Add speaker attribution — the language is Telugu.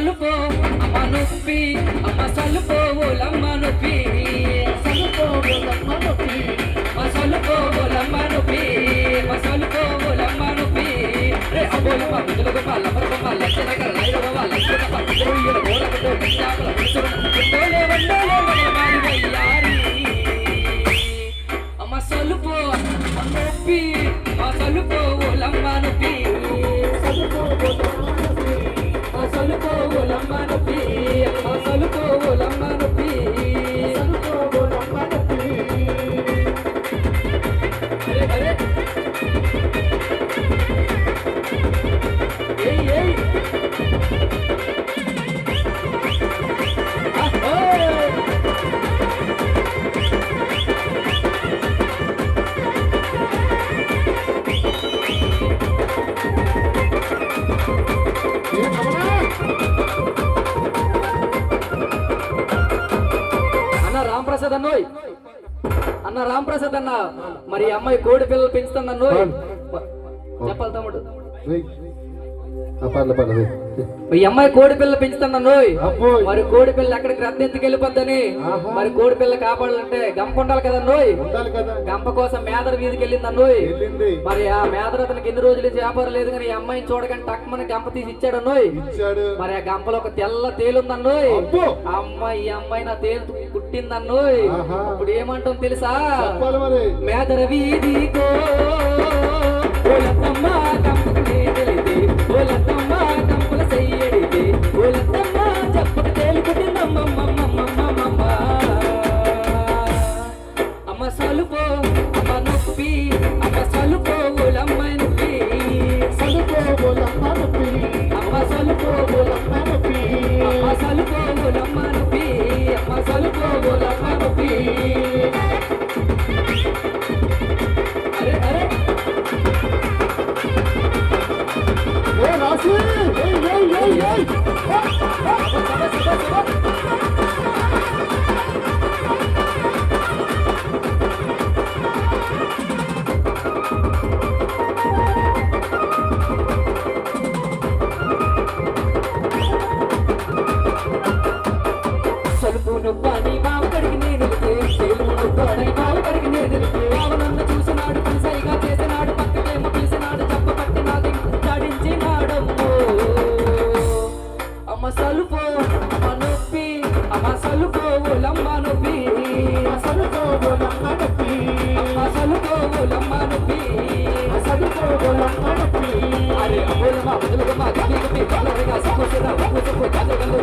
Speaker 1: సలుపో అమ్మ నొప్పి అమ్మ సలుపో ఓలమ్మ నొప్పి సలుపో ఓలమ్మ నొప్పి అమ్మ సలుపో ఓలమ్మ నొప్పి అమ్మ సలుపో ఓలమ్మ నొప్పి రే అబోలమ్మ బిడ్డలకు పాల పరమ లక్షణ కరైరవ లక్షణ పట్టులో ఇయల గోలకతో బిడ్డల విసురు ఎండోలే వండోలే వనమారి వయ్యారి అమ్మ సలుపో అమ్మ నొప్పి అమ్మ సలుపో ఓలమ్మ నొప్పి సలుపో సలుకో ఓలమ్మ నొప్పి సలుకో ఓలమ్మ నొప్పి సలుకో ఓలమ్మ నొప్పి అరే ఏయ్ ఏయ్ రాంప్రసాద్ అన్నోయ్ అన్న రాంప్రసాద్ అన్న మరి అమ్మాయి కోడి పిల్లలు పెంచుతుంది అన్నోయ్ చెప్పాలి తమ్ముడు ఈ అమ్మాయి కోడి పిల్ల పెంచుతుంది అన్నోయ్ మరి కోడి పిల్ల ఎక్కడికి రద్దెత్తుకు వెళ్ళిపోద్దని మరి కోడి పిల్ల కాపాడాలంటే గంప ఉండాలి కదా అన్నోయ్ గంప కోసం మేదర వీధికి వెళ్ళింది అన్నోయ్ మరి ఆ మేదర అతనికి ఎన్ని రోజులు వ్యాపారం లేదు కానీ ఈ అమ్మాయిని చూడగానే టక్మని గంప తీసి ఇచ్చాడు అన్నోయ్ మరి ఆ గంపలో ఒక తెల్ల తేలుంది అన్నోయ్ ఈ అమ్మాయి నా తేలు పుట్టింది అన్నోయ్ ఇప్పుడు ఏమంటాం తెలుసా మేదర వీధికో కంపల చెయ్యడితే ఓలత్తమ్మ చెప్పక తేలిపుట్టిందమ్మ అమ్మ సలుపో అమ్మ నొప్పి అమ్మ సలుపో ఓలమ్మ నొప్పి సలుపో ఓలమ్మ నొప్పి అమ్మ సలుపో ఓలమ్మ నొప్పి అమ్మ సలుపో ఓలమ్మ నొప్పి అమ్మ సలుపో ఓలమ్మ నొప్పి అరే అరే సలుపును పని బావకడికి నేను తెలుగును పని బావకడికి నేను బావనన్న చూసినాడు పిలిసైగా చేసినాడు పక్కకేమో పిలిసినాడు చెప్పబట్టి నాది చాడించినాడమ్మో అమ్మ సలుపో అమ్మ నొప్పి అమ్మ సలుపో ఓలమ్మ నొప్పి సలుపో ఓలమ్మ నొప్పి అమ్మ సలుపో ఓలమ్మ నొప్పి సలుపో ఓలమ్మ నొప్పి అరే అబోలమ్మ బదులుగా మా గట్టి గట్టి కలరగా సపోసరా సపోసపో కాదగలు